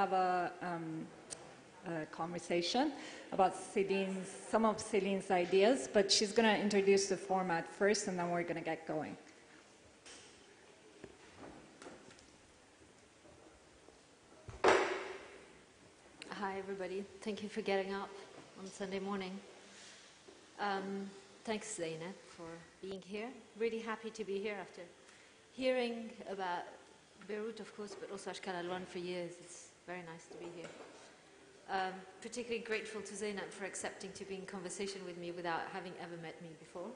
have a conversation about some of Celine's ideas, but she's going to introduce the format first, and then we're going to get going. Hi, everybody. Thank you for getting up on Sunday morning. Thanks, Zeynep, for being here. Really happy to be here after hearing about Beirut, of course, but also Ashkal Alwan for years. It's very nice to be here. Particularly grateful to Zeynep for accepting to be in conversation with me without having ever met me before.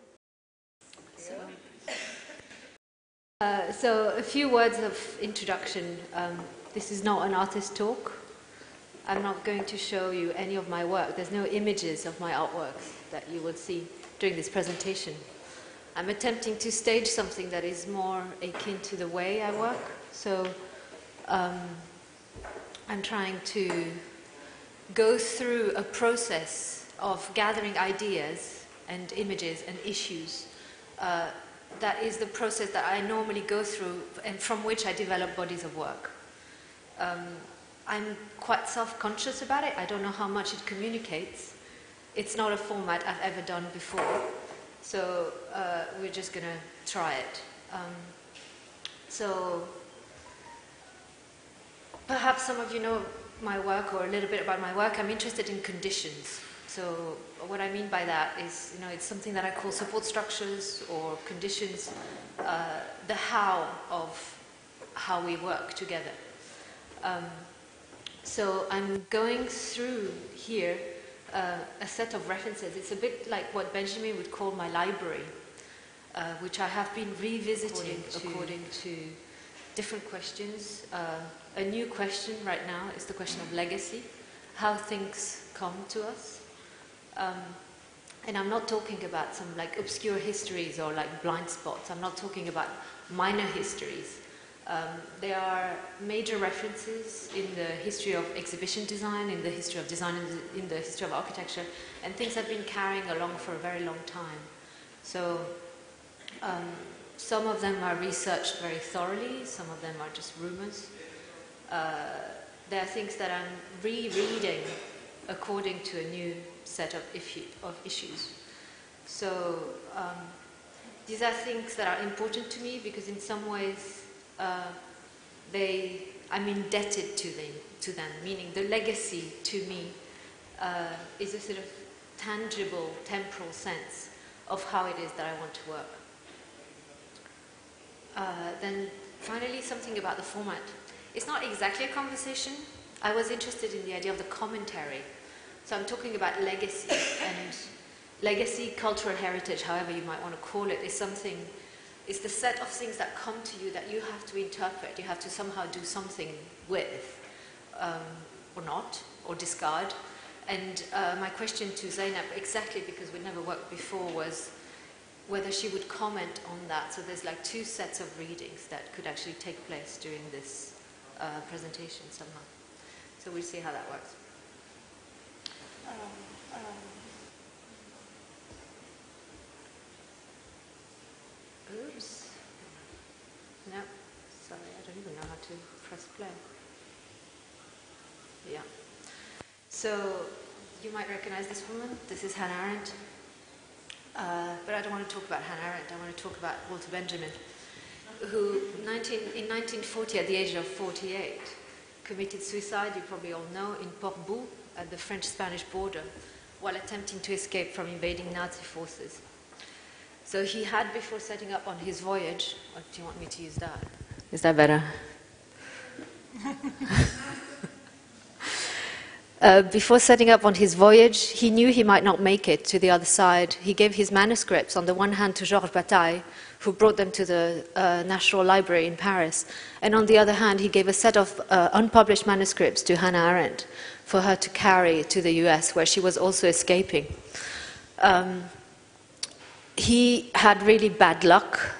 So a few words of introduction. This is not an artist talk. I'm not going to show you any of my work. There's no images of my artworks that you will see during this presentation. I'm attempting to stage something that is more akin to the way I work. So I'm trying to go through a process of gathering ideas and images and issues. That is the process that I normally go through and from which I develop bodies of work. I'm quite self-conscious about it. I don't know how much it communicates. It's not a format I've ever done before. So we're just going to try it. So perhaps some of you know my work or a little bit about my work. I'm interested in conditions. So what I mean by that is, it's something that I call support structures or conditions, the how of how we work together. So I'm going through here a set of references. It's a bit like what Benjamin would call my library, which I have been revisiting according to different questions. A new question right now is the question of legacy, how things come to us. And I'm not talking about some obscure histories or blind spots. I'm not talking about minor histories. There are major references in the history of exhibition design, in the history of design, in the history of architecture, and things have been carrying along for a very long time. So some of them are researched very thoroughly, some of them are just rumors. There are things that I'm rereading according to a new set of issues. So these are things that are important to me because in some ways I'm indebted to them, meaning the legacy to me is a sort of tangible, temporal sense of how it is that I want to work. Then finally, something about the format. It's not exactly a conversation. I was interested in the idea of the commentary. So I'm talking about legacy, and legacy, cultural heritage, however you might want to call it, is the set of things that come to you that you have to interpret, you have to somehow do something with, or not, or discard. And my question to Zeynep, exactly because we'd never worked before, was whether she would comment on that. So there's two sets of readings that could actually take place during this presentation somehow. So we'll see how that works. Oops. No, sorry, I don't even know how to press play. Yeah. So you might recognize this woman. This is Hannah Arendt. But I don't want to talk about Hannah Arendt. I want to talk about Walter Benjamin, who in 1940, at the age of 48, committed suicide, you probably all know, in Port-Bou at the French-Spanish border while attempting to escape from invading Nazi forces. So he had, before setting up on his voyage, or do you want me to use that? Is that better? Before setting up on his voyage, he knew he might not make it to the other side. He gave his manuscripts on the one hand to Georges Bataille, who brought them to the National Library in Paris, and on the other hand, he gave a set of unpublished manuscripts to Hannah Arendt for her to carry to the US, where she was also escaping. He had really bad luck.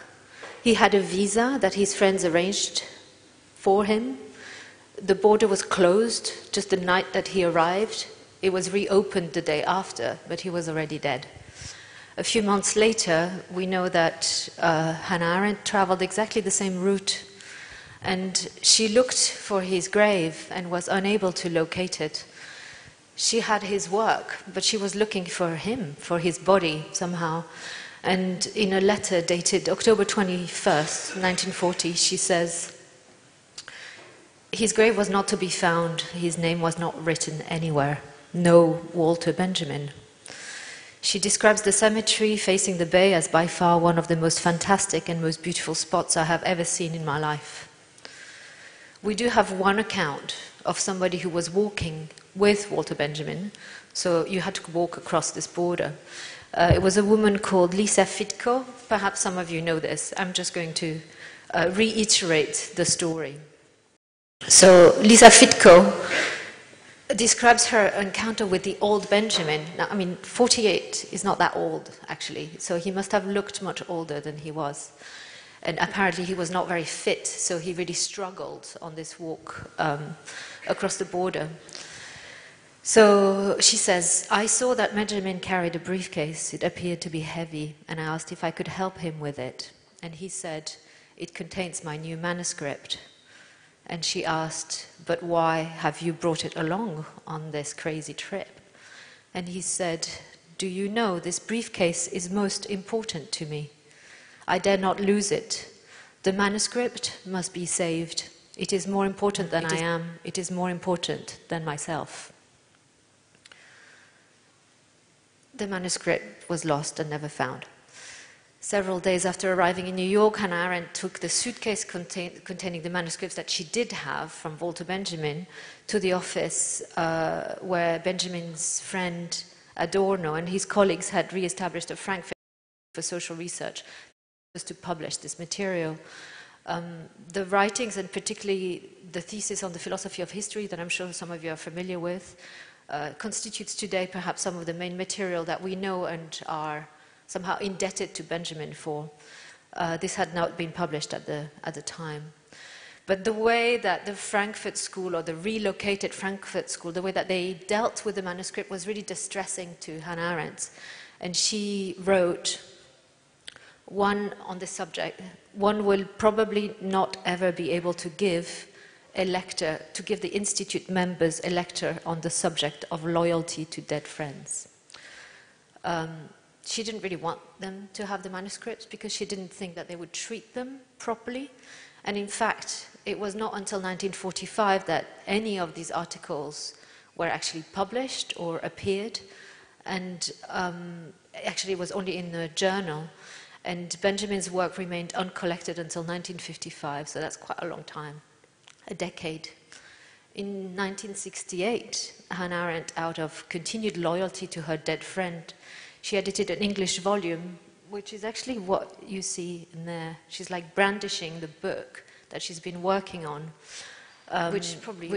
He had a visa that his friends arranged for him. The border was closed just the night that he arrived. It was reopened the day after, but he was already dead. A few months later, we know that Hannah Arendt traveled exactly the same route And she looked for his grave and was unable to locate it. She had his work, but she was looking for him, for his body somehow. And in a letter dated October 21st, 1940, she says, his grave was not to be found, his name was not written anywhere. No Walter Benjamin. She describes the cemetery facing the bay as by far one of the most fantastic and most beautiful spots I have ever seen in my life. We do have one account of somebody who was walking with Walter Benjamin, so you had to walk across this border. It was a woman called Lisa Fitko. Perhaps some of you know this. I'm just going to reiterate the story. So Lisa Fitko describes her encounter with the old Benjamin. Now, I mean, 48 is not that old, actually, so he must have looked much older than he was. And apparently he was not very fit, so he really struggled on this walk across the border. So she says, I saw that Benjamin carried a briefcase. It appeared to be heavy, and I asked if I could help him with it. And he said, it contains my new manuscript. And she asked, but why have you brought it along on this crazy trip? And he said, do you know, this briefcase is most important to me. I dare not lose it. The manuscript must be saved. It is more important than I am. It is more important than myself. The manuscript was lost and never found. Several days after arriving in New York, Hannah Arendt took the suitcase containing the manuscripts that she did have from Walter Benjamin to the office where Benjamin's friend Adorno and his colleagues had re-established a Frankfurt for social research to publish this material. The writings, and particularly the thesis on the philosophy of history that I'm sure some of you are familiar with, constitutes today perhaps some of the main material that we know and are somehow indebted to Benjamin for. This had not been published at the time. But the way that the Frankfurt School, or the relocated Frankfurt School, the way that they dealt with the manuscript was really distressing to Hannah Arendt. And she wrote one on this subject: one will probably not ever be able to give a lecture, to give the Institute members a lecture on the subject of loyalty to dead friends. She didn't really want them to have the manuscripts because she didn't think that they would treat them properly. And in fact, it was not until 1945 that any of these articles were actually published or appeared. And actually it was only in the journal. And Benjamin's work remained uncollected until 1955, so that's quite a long time, a decade. In 1968, Hannah Arendt, out of continued loyalty to her dead friend, she edited an English volume, which is actually what you see in there. She's like brandishing the book that she's been working on, which probably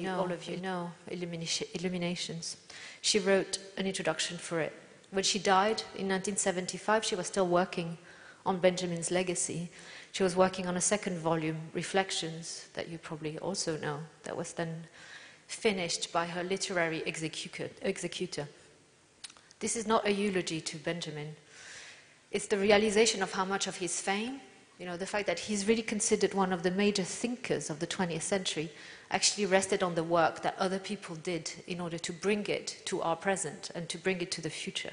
all of you know, Illuminations. She wrote an introduction for it. When she died in 1975, she was still working on Benjamin's legacy. She was working on a second volume, Reflections, that you probably also know, that was then finished by her literary executor. This is not a eulogy to Benjamin. It's the realization of how much of his fame, the fact that he's really considered one of the major thinkers of the 20th century, actually rested on the work that other people did in order to bring it to our present and to bring it to the future.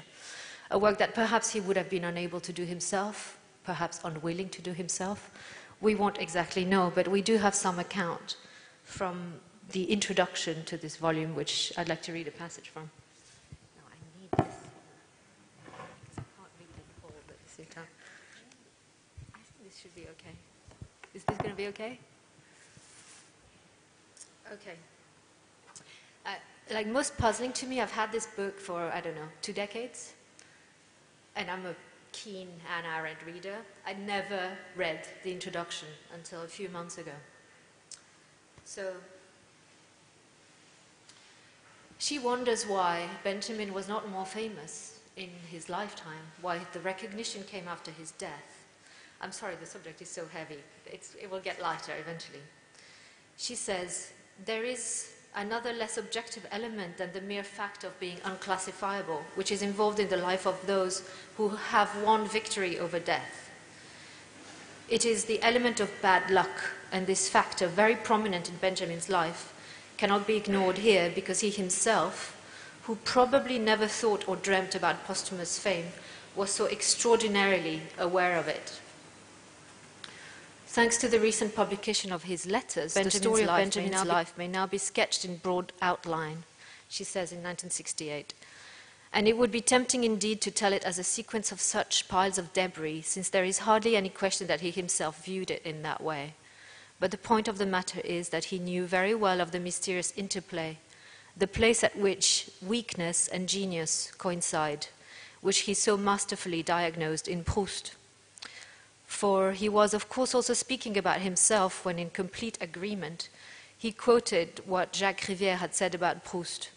A work that perhaps he would have been unable to do himself, perhaps unwilling to do himself. We won't exactly know, but we do have some account from the introduction to this volume, which I'd like to read a passage from. Now, I need this, because I can't read and hold at the same time. I think this should be okay. Is this going to be okay? Okay. Like most puzzling to me, I've had this book for, 2 decades. And I'm a keen Hannah Arendt reader. I never read the introduction until a few months ago. So she wonders why Benjamin was not more famous in his lifetime, why the recognition came after his death. I'm sorry, the subject is so heavy. It will get lighter eventually. She says, there is another less objective element than the mere fact of being unclassifiable, which is involved in the life of those who have won victory over death. It is the element of bad luck, and this factor, very prominent in Benjamin's life, cannot be ignored here because he himself, who probably never thought or dreamt about posthumous fame, was so extraordinarily aware of it. Thanks to the recent publication of his letters, the story of Benjamin's life may now be sketched in broad outline, she says in 1968. And it would be tempting indeed to tell it as a sequence of such piles of debris, since there is hardly any question that he himself viewed it in that way. But the point of the matter is that he knew very well of the mysterious interplay, the place at which weakness and genius coincide, which he so masterfully diagnosed in Proust. For he was, of course, also speaking about himself when in complete agreement. He quoted what Jacques Rivière had said about Proust.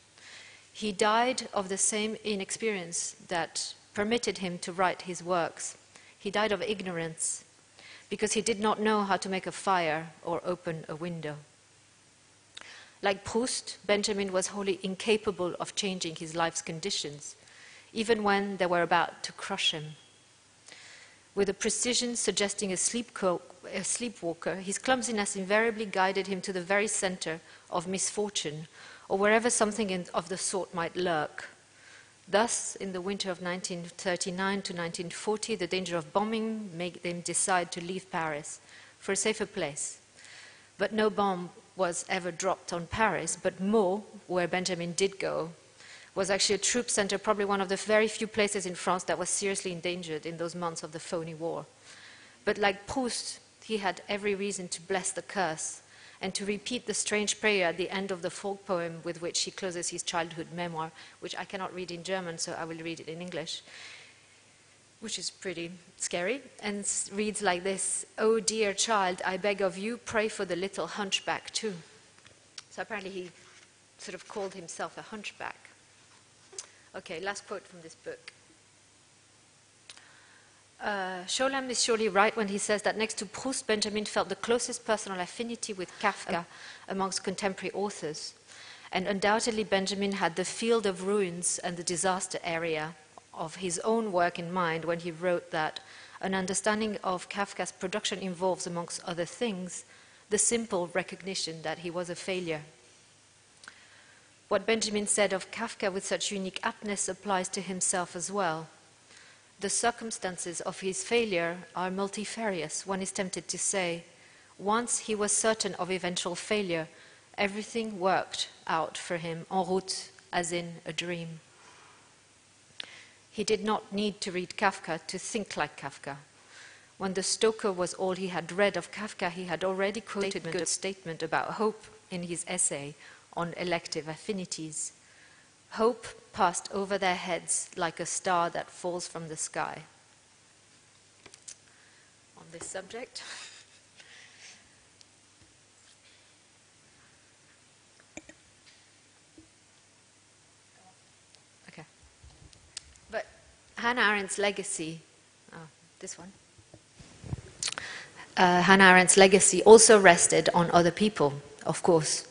He died of the same inexperience that permitted him to write his works. He died of ignorance, because he did not know how to make a fire or open a window. Like Proust, Benjamin was wholly incapable of changing his life's conditions, even when they were about to crush him. With a precision suggesting a sleepwalker, his clumsiness invariably guided him to the very center of misfortune, or wherever something of the sort might lurk. Thus, in the winter of 1939 to 1940, the danger of bombing made them decide to leave Paris for a safer place. But no bomb was ever dropped on Paris, but Meaux, where Benjamin did go, was actually a troop center, probably one of the very few places in France that was seriously endangered in those months of the phony war. But like Proust, he had every reason to bless the curse and to repeat the strange prayer at the end of the folk poem with which he closes his childhood memoir, which I cannot read in German, so I will read it in English, which is pretty scary, and reads like this: "Oh dear child, I beg of you, pray for the little hunchback too." So apparently he sort of called himself a hunchback. Okay, last quote from this book. Scholem is surely right when he says that next to Proust, Benjamin felt the closest personal affinity with Kafka amongst contemporary authors. And undoubtedly Benjamin had the field of ruins and the disaster area of his own work in mind when he wrote that an understanding of Kafka's production involves, amongst other things, the simple recognition that he was a failure. What Benjamin said of Kafka with such unique aptness applies to himself as well. The circumstances of his failure are multifarious. One is tempted to say, once he was certain of eventual failure, everything worked out for him en route, as in a dream. He did not need to read Kafka to think like Kafka. When The Stoker was all he had read of Kafka, he had already quoted a good statement about hope in his essay on elective affinities. Hope passed over their heads like a star that falls from the sky. On this subject. Okay. But Hannah Arendt's legacy, this one. Hannah Arendt's legacy also rested on other people, of course.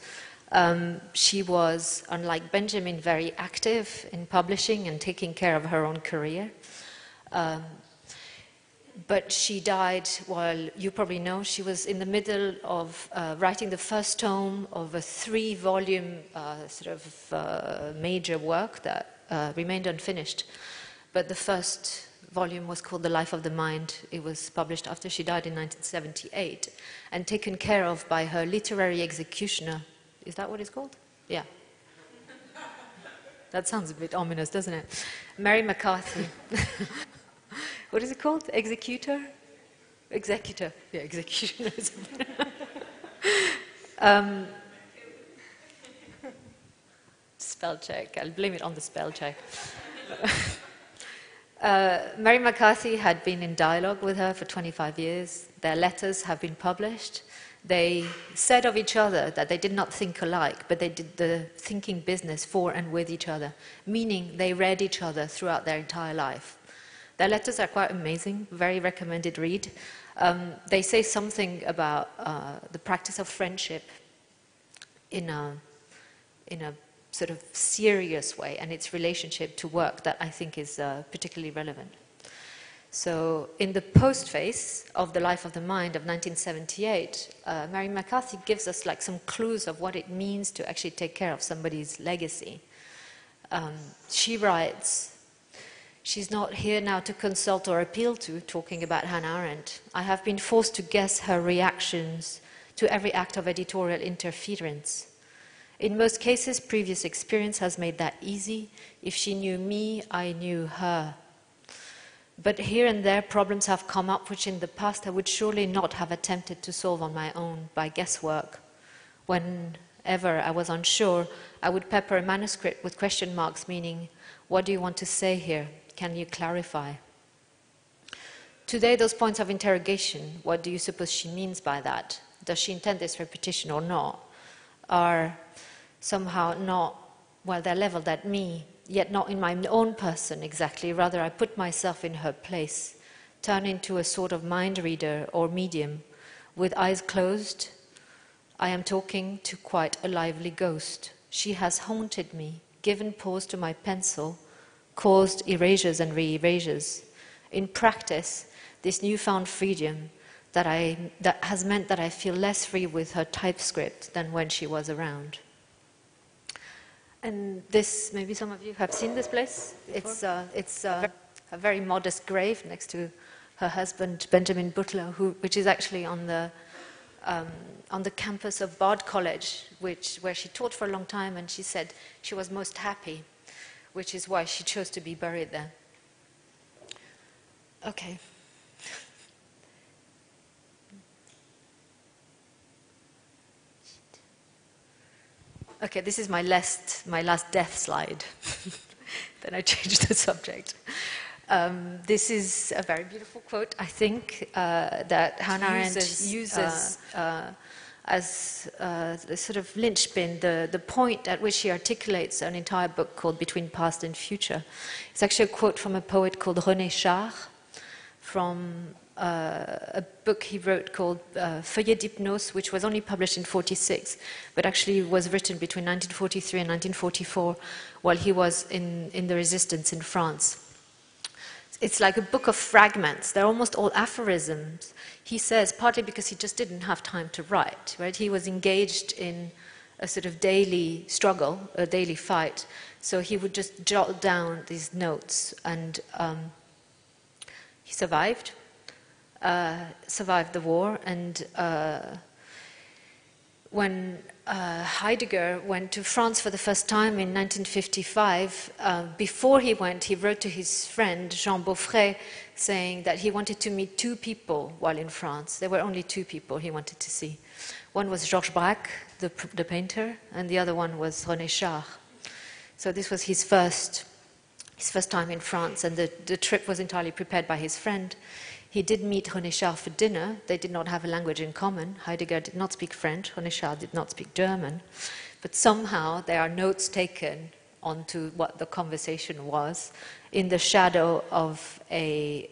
She was, unlike Benjamin, very active in publishing and taking care of her own career. But she died while, you probably know, she was in the middle of writing the first tome of a 3-volume major work that remained unfinished. But the first volume was called The Life of the Mind. It was published after she died in 1978 and taken care of by her literary executioner. Is that what it's called? Yeah. That sounds a bit ominous, doesn't it? Mary McCarthy. What is it called? Executor? Executor. Yeah, executioner. Spell check. I'll blame it on the spell check. Mary McCarthy had been in dialogue with her for 25 years. Their letters have been published. They said of each other that they did not think alike, but they did the thinking business for and with each other, meaning they read each other throughout their entire life. Their letters are quite amazing, very recommended read. They say something about the practice of friendship in a sort of serious way, and its relationship to work that I think is particularly relevant. So in the postface of The Life of the Mind of 1978, Mary McCarthy gives us like some clues of what it means to actually take care of somebody's legacy. She writes, "She's not here now to consult or appeal to, talking about Hannah Arendt. I have been forced to guess her reactions to every act of editorial interference. In most cases, previous experience has made that easy. If she knew me, I knew her. But here and there, problems have come up which in the past I would surely not have attempted to solve on my own by guesswork. Whenever I was unsure, I would pepper a manuscript with question marks, meaning, what do you want to say here? Can you clarify? Today, those points of interrogation, what do you suppose she means by that? Does she intend this repetition or not? Are somehow not, well, they're leveled at me, yet not in my own person exactly. Rather, I put myself in her place, turn into a sort of mind reader or medium. With eyes closed, I am talking to quite a lively ghost. She has haunted me, given pause to my pencil, caused erasures and re-erasures. In practice, this newfound freedom that has meant that I feel less free with her typescript than when she was around." And this, maybe some of you have seen this place. It's a very modest grave next to her husband, Benjamin Butler, which is actually on the campus of Bard College, where she taught for a long time, and she said she was most happy, which is why she chose to be buried there. Okay. Okay, this is my last death slide. Then I changed the subject. This is a very beautiful quote, I think, that Hannah Arendt uses as the sort of linchpin, the point at which she articulates an entire book called Between Past and Future. It's actually a quote from a poet called René Char, from a book he wrote called Feuillet d'Hypnose, which was only published in 1946, but actually was written between 1943 and 1944 while he was in the resistance in France. It's like a book of fragments. They're almost all aphorisms. He says, partly because he just didn't have time to write, right? He was engaged in a sort of daily struggle, a daily fight, so he would just jot down these notes, and he survived the war, and when Heidegger went to France for the first time in 1955, before he went, he wrote to his friend Jean Beaufret saying that he wanted to meet two people while in France. There were only two people he wanted to see. One was Georges Braque, the painter, and the other one was René Char. So this was his first time in France, and the trip was entirely prepared by his friend. He did meet René Char for dinner. They did not have a language in common. Heidegger did not speak French. René Char did not speak German. But somehow there are notes taken onto what the conversation was in the shadow of a,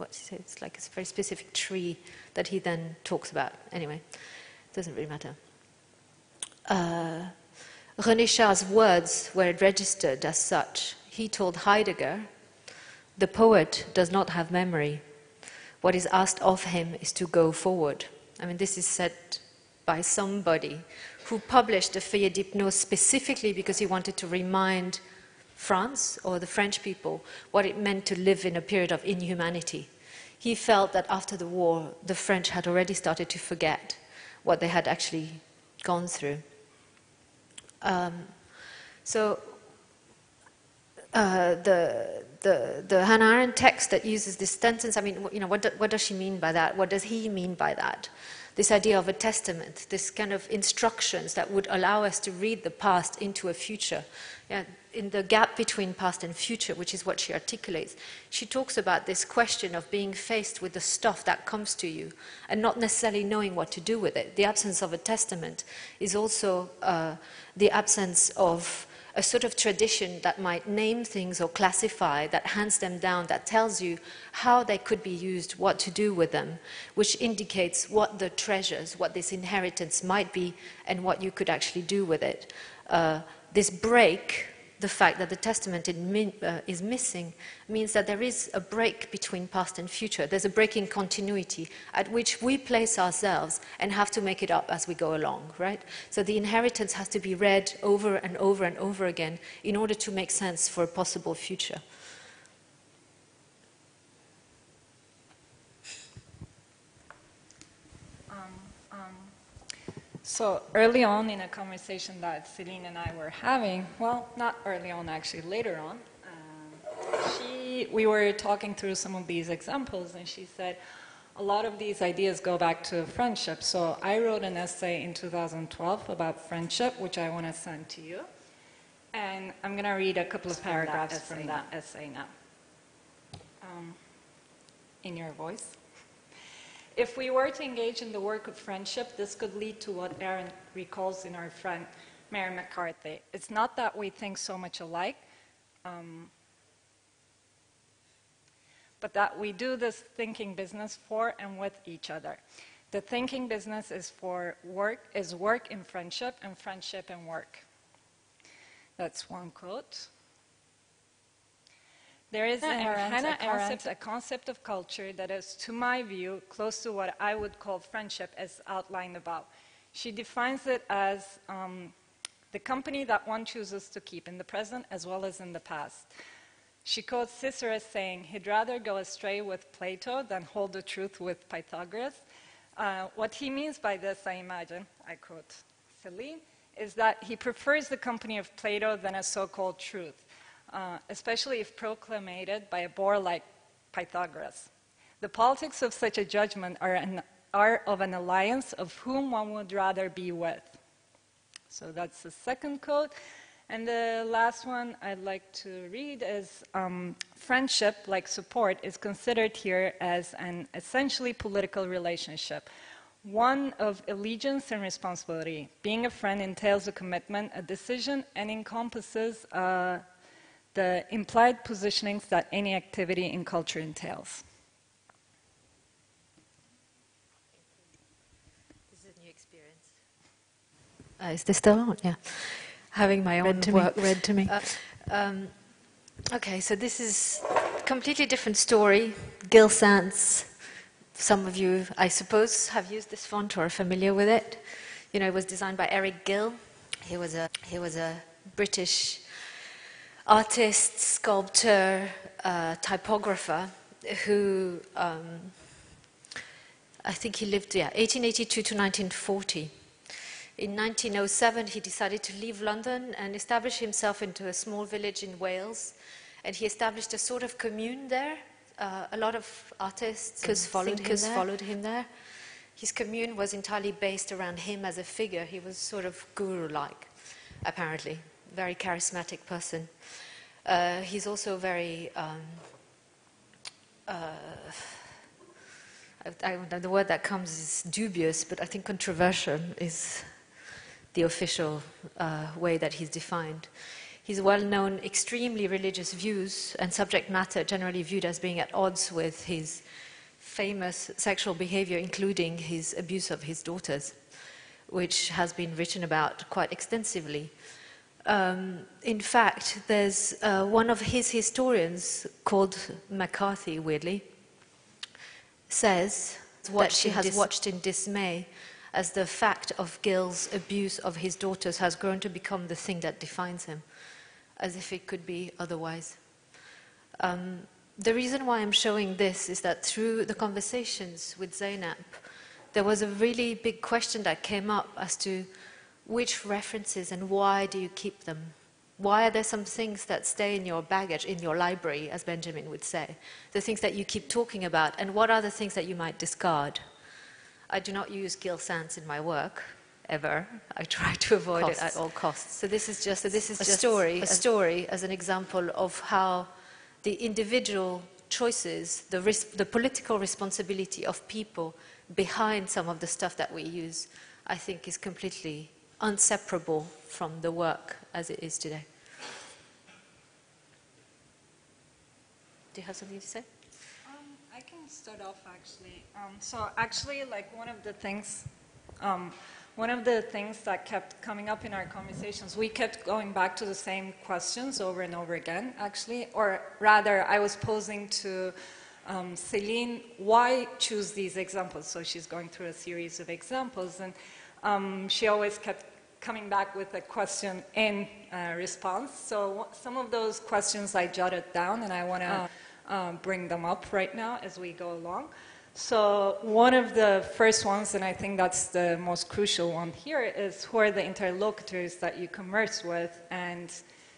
it's like a very specific tree that he then talks about. Anyway, it doesn't really matter. René Char's words were registered as such. He told Heidegger, "The poet does not have memory. What is asked of him is to go forward." I mean, this is said by somebody who published the Feuillet d'Hypnose specifically because he wanted to remind France or the French people what it meant to live in a period of inhumanity. He felt that after the war, the French had already started to forget what they had actually gone through. The Hannah Arendt text that uses this sentence, I mean, what does she mean by that? What does he mean by that? This idea of a testament, this kind of instructions that would allow us to read the past into a future. Yeah, in the gap between past and future, which is what she articulates, she talks about this question of being faced with the stuff that comes to you and not necessarily knowing what to do with it. The absence of a testament is also the absence of a sort of tradition that might name things or classify, that hands them down, that tells you how they could be used, what to do with them, which indicates what the treasures, what this inheritance might be, and what you could actually do with it. This break the fact that the Testament is missing means that there is a break between past and future. There's a break in continuity at which we place ourselves and have to make it up as we go along, right? So the inheritance has to be read over and over and over again in order to make sense for a possible future. So early on in a conversation that Celine and I were having, well, not early on, actually, later on, we were talking through some of these examples, and she said, a lot of these ideas go back to friendship. So I wrote an essay in 2012 about friendship, which I want to send to you. And I'm going to read a couple of paragraphs from that essay now. In your voice. If we were to engage in the work of friendship, this could lead to what Aaron recalls in our friend Mary McCarthy. It's not that we think so much alike, but that we do this thinking business for and with each other. The thinking business is work in friendship, and friendship in work. That's one quote. There is in Hannah Arendt a concept of culture that is, to my view, close to what I would call friendship as outlined above. She defines it as the company that one chooses to keep in the present as well as in the past. She quotes Cicero as saying, he'd rather go astray with Plato than hold the truth with Pythagoras. What he means by this, I imagine, I quote Celine, is that he prefers the company of Plato than a so-called truth. Especially if proclaimed by a bore like Pythagoras. The politics of such a judgment are of an alliance of whom one would rather be with. So that's the second quote. And the last one I'd like to read is, friendship, like support, is considered here as an essentially political relationship, one of allegiance and responsibility. Being a friend entails a commitment, a decision, and encompasses the implied positionings that any activity in culture entails. This is a new experience. Is this still on? Yeah. Having my own work read to me. Okay, so this is a completely different story. Gill Sans. Some of you, I suppose, have used this font or are familiar with it. You know, it was designed by Eric Gill. He was a British artist, sculptor, typographer who, I think he lived, 1882 to 1940. In 1907, he decided to leave London and establish himself into a small village in Wales. And he established a sort of commune there. A lot of artists and thinkers followed him there. His commune was entirely based around him as a figure. He was sort of guru-like, apparently. Very charismatic person. He's also very, the word that comes is dubious, but I think controversial is the official way that he's defined. His well-known extremely religious views and subject matter generally viewed as being at odds with his famous sexual behavior, including his abuse of his daughters, which has been written about quite extensively. In fact, there's one of his historians called McCarthy, weirdly, says that she has watched in dismay as the fact of Gill's abuse of his daughters has grown to become the thing that defines him, as if it could be otherwise. The reason why I'm showing this is that through the conversations with Zainab, there was a really big question that came up as to which references and why do you keep them? Why are there some things that stay in your baggage, in your library, as Benjamin would say? The things that you keep talking about, and what are the things that you might discard? I do not use Gill Sans in my work, ever. I try to avoid it at all costs. So this is just a story as an example of how the individual choices, the political responsibility of people behind some of the stuff that we use, I think is completely inseparable from the work as it is today. Do you have something to say? I can start off actually. So actually, like one of the things one of the things that kept coming up in our conversations, we kept going back to the same questions over and over again, actually. Or rather, I was posing to Céline, why choose these examples? So she's going through a series of examples, and she always kept coming back with a question in response. So some of those questions I jotted down, and I want to bring them up right now as we go along. So one of the first ones, and I think that's the most crucial one here, is who are the interlocutors that you converse with and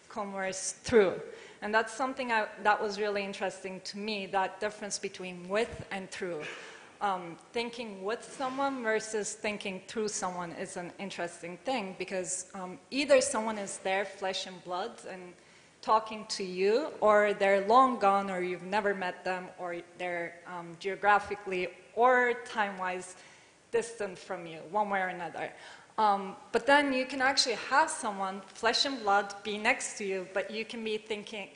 converse through? And that's something that was really interesting to me, that difference between with and through. Thinking with someone versus thinking through someone is an interesting thing, because either someone is there, flesh and blood, and talking to you, or they're long gone, or you've never met them, or they're geographically or time-wise distant from you, one way or another. But then you can actually have someone, flesh and blood, be next to you, but you can be thinking,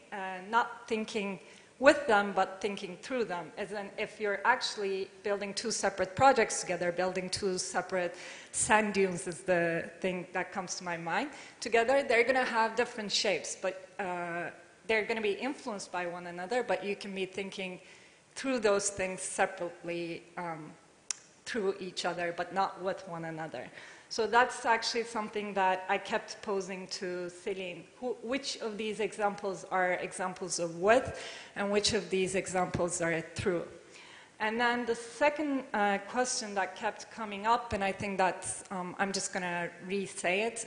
not thinking with them, but thinking through them. As in, if you're actually building two separate projects together, building two separate sand dunes is the thing that comes to my mind. Together, they're going to have different shapes, but they're going to be influenced by one another, but you can be thinking through those things separately through each other, but not with one another. So that's actually something that I kept posing to Céline. Which of these examples are examples of with, and which of these examples are through? And then the second question that kept coming up, and I think that's, I'm just going to restate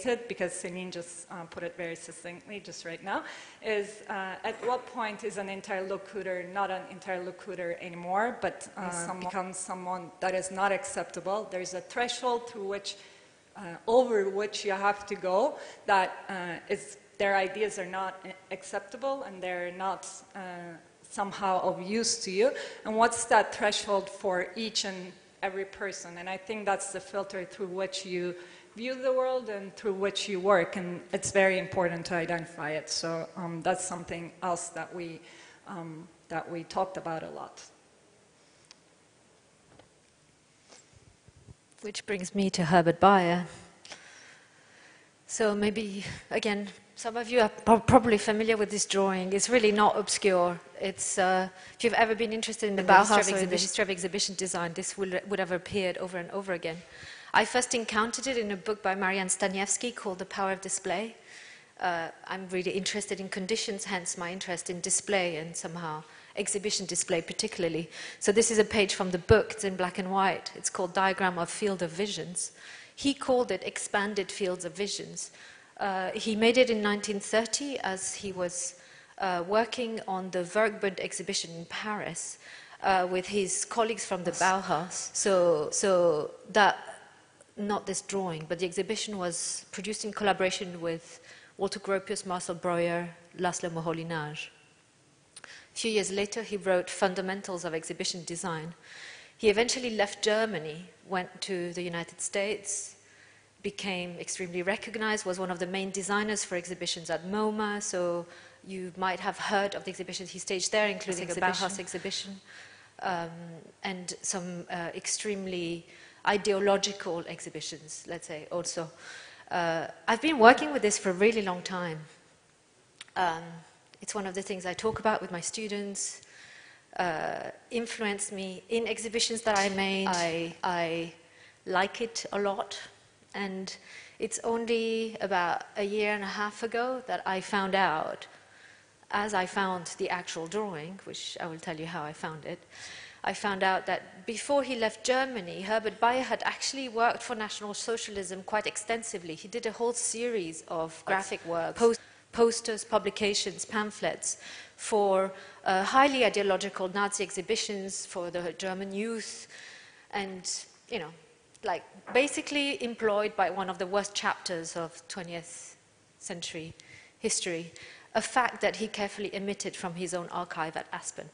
it, because Céline just put it very succinctly just right now, is at what point is an interlocutor not an interlocutor anymore, but becomes someone that is not acceptable? There's a threshold through which, over which you have to go, that their ideas are not acceptable, and they're not somehow of use to you, and what's that threshold for each and every person? And I think that's the filter through which you view the world and through which you work, and it's very important to identify it. So that's something else that we talked about a lot. Which brings me to Herbert Bayer. So maybe, again, some of you are probably familiar with this drawing. It's really not obscure. It's, if you've ever been interested in the Bauhaus or in the history of exhibition design, this would have appeared over and over again. I first encountered it in a book by Marianne Staniewski called The Power of Display. I'm really interested in conditions, hence my interest in display and somehow exhibition display particularly. So this is a page from the book. It's in black and white. It's called Diagram of Field of Visions. He called it Expanded Fields of Visions. He made it in 1930 as he was working on the Werkbund exhibition in Paris with his colleagues from the Bauhaus. So that, not this drawing, but the exhibition was produced in collaboration with Walter Gropius, Marcel Breuer, Laszlo Moholy-Nagy. A few years later, he wrote Fundamentals of Exhibition Design. He eventually left Germany, went to the United States, became extremely recognized, was one of the main designers for exhibitions at MoMA, so you might have heard of the exhibitions he staged there, including the Bauhaus exhibition, and some extremely ideological exhibitions, let's say, also. I've been working with this for a really long time. It's one of the things I talk about with my students, influenced me in exhibitions that I made. I like it a lot. And it's only about a year and a half ago that I found out, as I found the actual drawing, which I will tell you how I found it, I found out that before he left Germany, Herbert Bayer had actually worked for National Socialism quite extensively. He did a whole series of graphic work, posters, publications, pamphlets for highly ideological Nazi exhibitions for the German youth, and, you know, like basically employed by one of the worst chapters of 20th century history, a fact that he carefully omitted from his own archive at Aspen.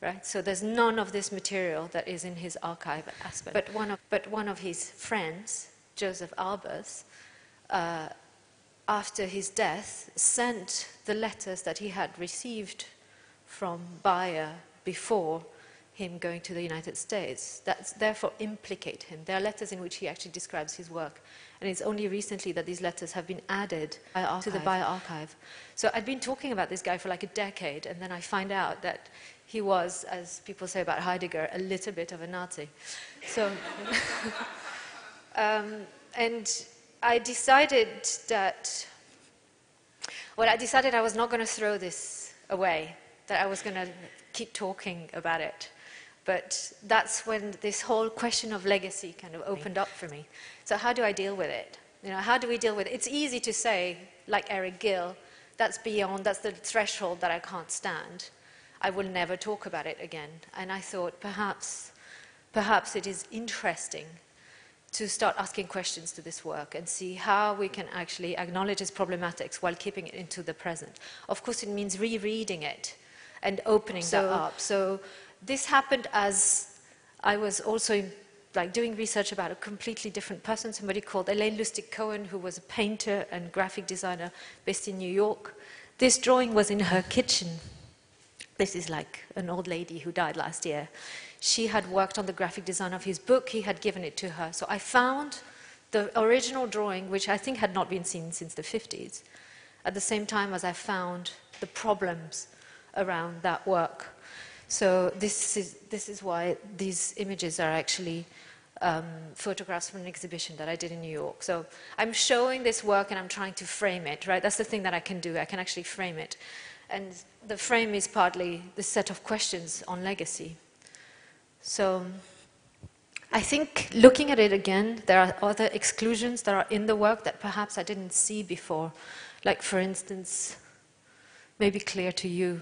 Right? So there's none of this material that is in his archive at Aspen. But one of his friends, Joseph Albers, after his death, sent the letters that he had received from Bayer before him going to the United States, that therefore implicate him. There are letters in which he actually describes his work, and it's only recently that these letters have been added to the bioarchive. So I'd been talking about this guy for like a decade, and then I find out that he was, as people say about Heidegger, a little bit of a Nazi. So, and I decided that, well, I decided I was not going to throw this away, that I was going to keep talking about it. But that's when this whole question of legacy kind of opened up for me. So how do I deal with it? You know, how do we deal with it? It's easy to say, like Eric Gill, that's the threshold that I can't stand. I will never talk about it again. And I thought perhaps it is interesting to start asking questions to this work and see how we can actually acknowledge its problematics while keeping it into the present. Of course, it means rereading it and opening that up. So this happened as I was also doing research about a completely different person, somebody called Elaine Lustig-Cohen, who was a painter and graphic designer based in New York. This drawing was in her kitchen. This is like an old lady who died last year. She had worked on the graphic design of his book. He had given it to her. So I found the original drawing, which I think had not been seen since the 50s, at the same time as I found the problems around that work. So this is why these images are actually photographs from an exhibition that I did in New York. So I'm showing this work and I'm trying to frame it, right? That's the thing that I can do. I can actually frame it. And the frame is partly the set of questions on legacy. So I think looking at it again, there are other exclusions that are in the work that perhaps I didn't see before. Like, for instance, maybe clear to you,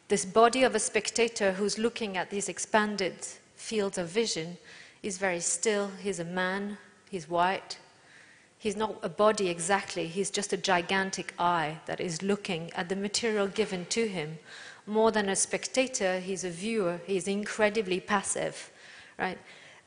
this body of a spectator who's looking at these expanded fields of vision is very still. He's a man, he's white. He's not a body exactly, he's just a gigantic eye that is looking at the material given to him. More than a spectator, he's a viewer, he's incredibly passive, right?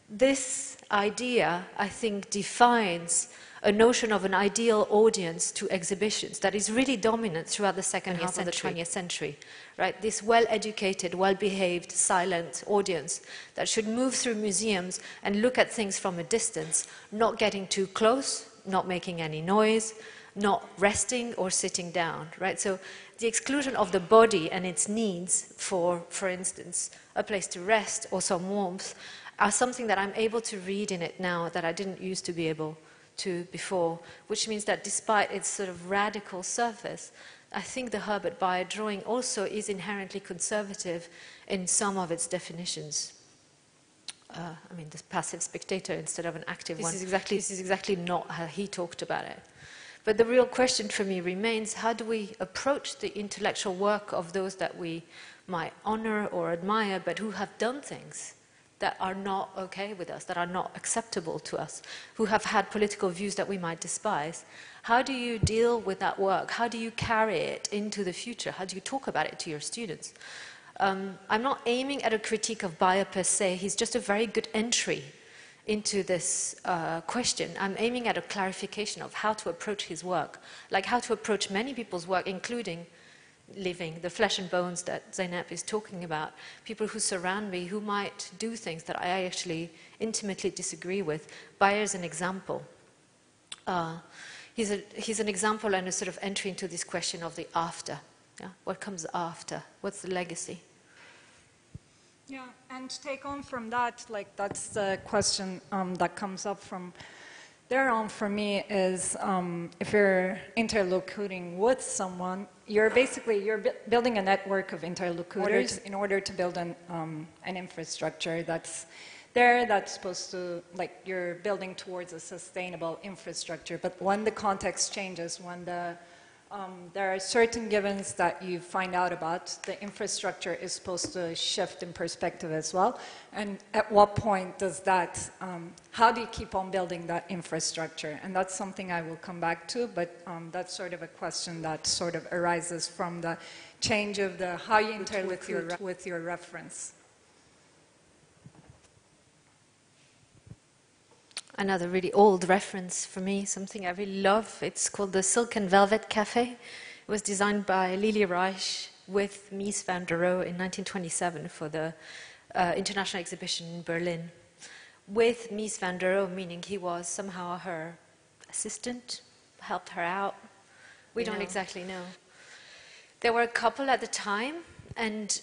This idea, I think, defines a notion of an ideal audience to exhibitions that is really dominant throughout the second half of the 20th century, right? This well-educated, well-behaved, silent audience that should move through museums and look at things from a distance, not getting too close, not making any noise, not resting or sitting down, right? So the exclusion of the body and its needs for instance, a place to rest or some warmth are something that I'm able to read in it now that I didn't used to be able to before, which means that despite its sort of radical surface, I think the Herbert Bayer drawing also is inherently conservative in some of its definitions. I mean, this passive spectator instead of an active one. This is exactly not how he talked about it. But the real question for me remains, how do we approach the intellectual work of those that we might honor or admire, but who have done things that are not okay with us, that are not acceptable to us, who have had political views that we might despise? How do you deal with that work? How do you carry it into the future? How do you talk about it to your students? I'm not aiming at a critique of Bayer per se. He's just a very good entry into this question. I'm aiming at a clarification of how to approach his work, like how to approach many people's work, including living, the flesh and bones that Zeynep is talking about, people who surround me who might do things that I actually intimately disagree with. Bayer's an example. He's an example and a sort of entry into this question of the after. Yeah? What comes after? What's the legacy? Yeah, and to take on from that, like that's the question that comes up from there on for me is if you're interlocuting with someone, you're building a network of interlocutors in order to build an infrastructure that's there, that's supposed to, like, you're building towards a sustainable infrastructure. But when the context changes, when there are certain givens that you find out about, the infrastructure is supposed to shift in perspective as well. And at what point does that, how do you keep on building that infrastructure? And that's something I will come back to, but that's sort of a question that sort of arises from the change of the how you interlocute with your reference. Another really old reference for me, something I really love. It's called the Silk and Velvet Cafe. It was designed by Lili Reich with Mies van der Rohe in 1927 for the international exhibition in Berlin with Mies van der Rohe, meaning he was somehow her assistant, helped her out. We don't exactly know. There were a couple at the time, and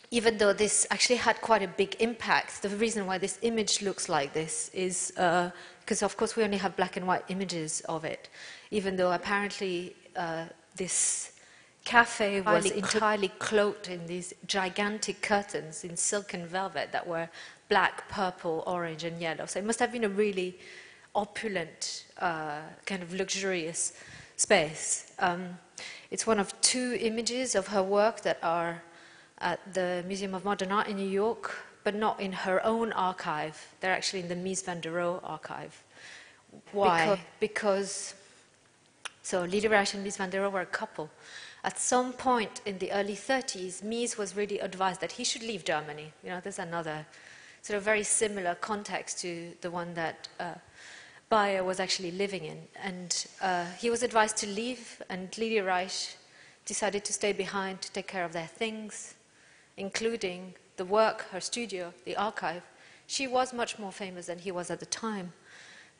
even though this actually had quite a big impact, the reason why this image looks like this is because, of course, we only have black and white images of it, even though apparently this cafe was entirely cloaked in these gigantic curtains in silk and velvet that were black, purple, orange, and yellow. So it must have been a really opulent, kind of luxurious space. It's one of two images of her work that are at the Museum of Modern Art in New York, but not in her own archive. They're actually in the Mies van der Rohe archive. Why? Because so Lili Reich and Mies van der Rohe were a couple. At some point in the early 30s, Mies was really advised that he should leave Germany. You know, there's another sort of very similar context to the one that Bayer was actually living in. And he was advised to leave, and Lili Reich decided to stay behind to take care of their things, including the work, her studio, the archive. She was much more famous than he was at the time.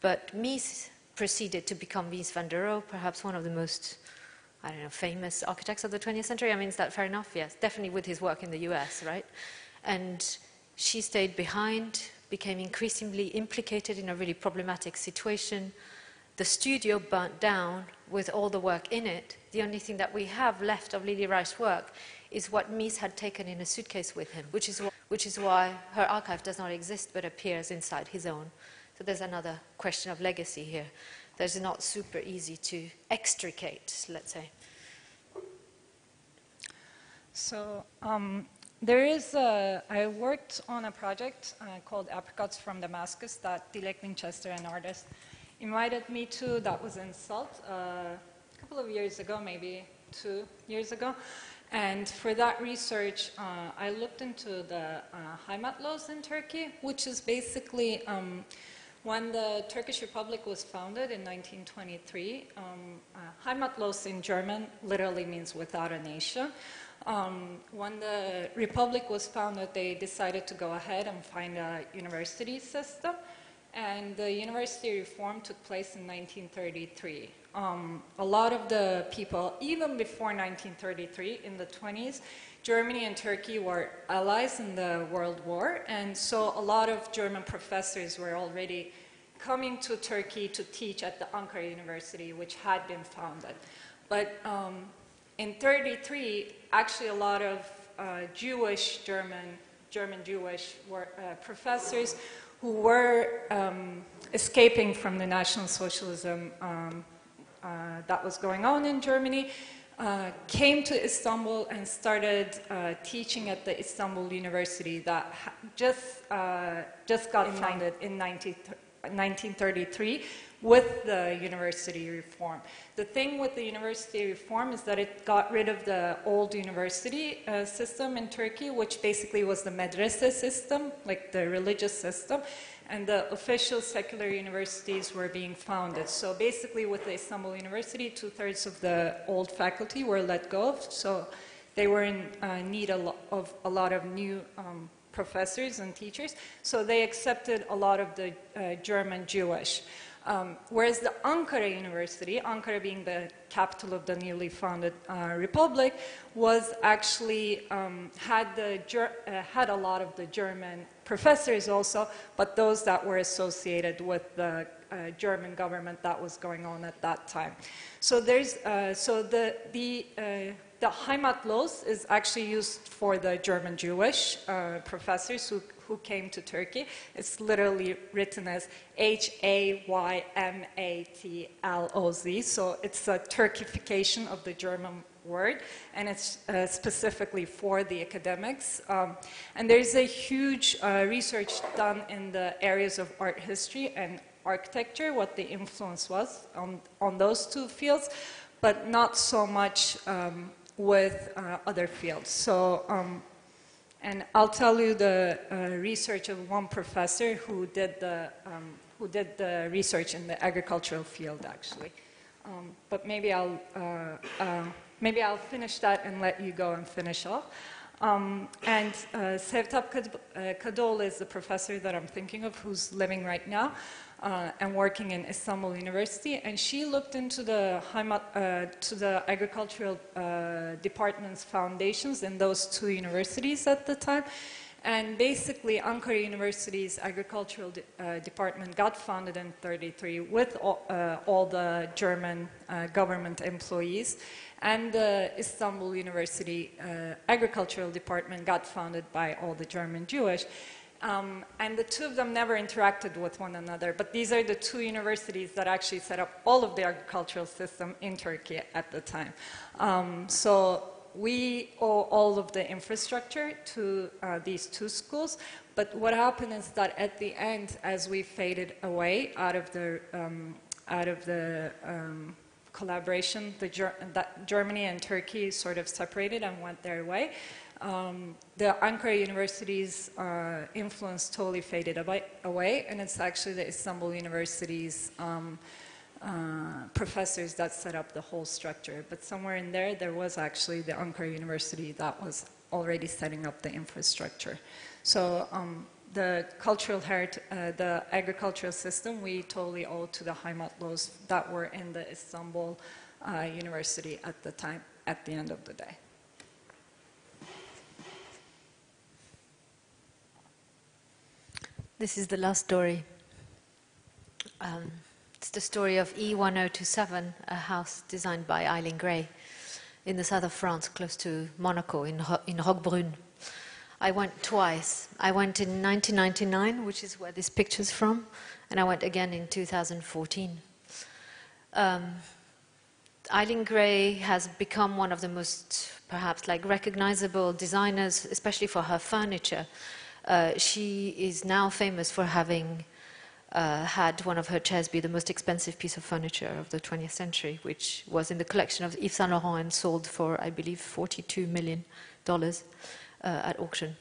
But Mies proceeded to become Mies van der Rohe, perhaps one of the most, I don't know, famous architects of the 20th century. I mean, is that fair enough? Yes, definitely with his work in the US, right? And she stayed behind, became increasingly implicated in a really problematic situation. The studio burnt down with all the work in it. The only thing that we have left of Lili Reich's work is what Mies had taken in a suitcase with him, which is why her archive does not exist but appears inside his own. So there's another question of legacy here. That's not super easy to extricate, let's say. So I worked on a project called Apricots from Damascus that Dilek Winchester, an artist, invited me to. That was in Salt a couple of years ago, maybe 2 years ago. And for that research, I looked into the Heimat laws in Turkey, which is basically when the Turkish Republic was founded in 1923. Heimat laws in German literally means without a nation. When the Republic was founded, they decided to go ahead and find a university system. And the university reform took place in 1933. A lot of the people, even before 1933, in the 20s, Germany and Turkey were allies in the World War, and so a lot of German professors were already coming to Turkey to teach at the Ankara University, which had been founded. But in 1933, actually a lot of German Jewish professors who were escaping from the National Socialism that was going on in Germany, came to Istanbul and started teaching at the Istanbul University that just got founded in 1933 with the university reform. The thing with the university reform is that it got rid of the old university system in Turkey, which basically was the medrese system, like the religious system, and the official secular universities were being founded. So basically with the Istanbul University, 2/3 of the old faculty were let go of, so they were in need of a lot of new professors and teachers, so they accepted a lot of the German Jewish. Whereas the Ankara University, Ankara being the capital of the newly founded republic, was actually had a lot of the German professors also, but those that were associated with the German government that was going on at that time. So there's the Heimat laws is actually used for the German Jewish professors who came to Turkey. It's literally written as Haymatloz, so it's a Turkification of the German word, and it's specifically for the academics. And there's a huge research done in the areas of art history and architecture, what the influence was on those two fields, but not so much with other fields. So, and I'll tell you the research of one professor who did the research in the agricultural field, actually. But maybe I'll finish that and let you go and finish off. Sevtap Kadol is the professor that I'm thinking of, who's living right now and working in Istanbul University. And she looked into the agricultural department's foundations in those two universities at the time. And basically, Ankara University's agricultural department got founded in '33 with all the German government employees. And the Istanbul University agricultural department got founded by all the German Jewish. And the two of them never interacted with one another. But these are the two universities that actually set up all of the agricultural system in Turkey at the time. So we owe all of the infrastructure to these two schools, but what happened is that at the end, as we faded away out of the collaboration, that Germany and Turkey sort of separated and went their way. The Ankara University's influence totally faded away, and it's actually the Istanbul University's professors that set up the whole structure. But somewhere in there, there was actually the Ankara University that was already setting up the infrastructure. So the the agricultural system, we totally owe to the Haymatlos that were in the Istanbul University at the time, at the end of the day. This is the last story. It's the story of E1027, a house designed by Eileen Gray in the south of France, close to Monaco, in Roquebrune. I went twice. I went in 1999, which is where this picture's from, and I went again in 2014. Eileen Gray has become one of the most, perhaps, recognizable designers, especially for her furniture. She is now famous for having had one of her chairs be the most expensive piece of furniture of the 20th century, which was in the collection of Yves Saint Laurent and sold for, I believe, $42 million at auction.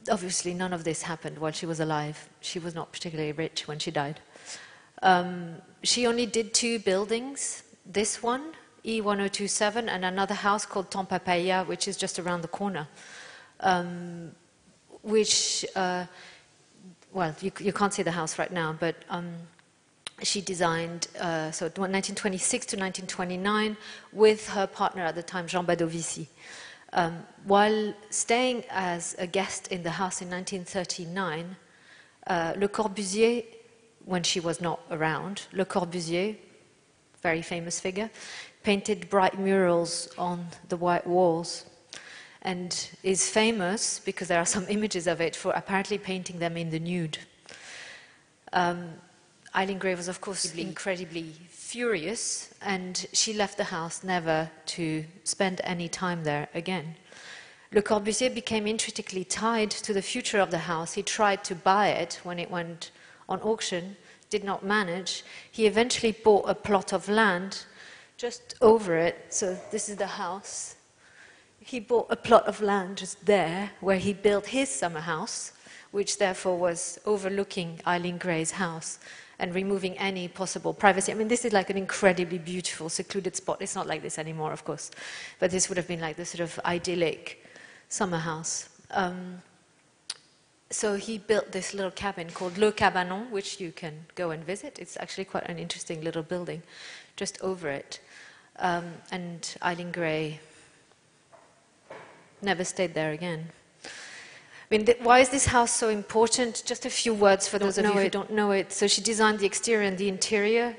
Obviously, none of this happened while she was alive. She was not particularly rich when she died. She only did two buildings, this one, E1027, and another house called Tempapaya, which is just around the corner, well, you can't see the house right now, but she designed, so 1926 to 1929, with her partner at the time, Jean Badovici. While staying as a guest in the house in 1939, Le Corbusier, when she was not around, Le Corbusier, very famous figure, painted bright murals on the white walls, and is famous, because there are some images of it, for apparently painting them in the nude. Eileen Gray was, of course, incredibly furious, and she left the house never to spend any time there again. Le Corbusier became intricately tied to the future of the house. He tried to buy it when it went on auction, did not manage. He eventually bought a plot of land just over it, so this is the house. He bought a plot of land just there, where he built his summer house, which therefore was overlooking Eileen Gray's house and removing any possible privacy. I mean, this is like an incredibly beautiful, secluded spot. It's not like this anymore, of course, but this would have been like the sort of idyllic summer house. So he built this little cabin called Le Cabanon, which you can go and visit. It's actually quite an interesting little building just over it. And Eileen Gray never stayed there again. I mean, why is this house so important? Just a few words for those of you who don't know it. So she designed the exterior and the interior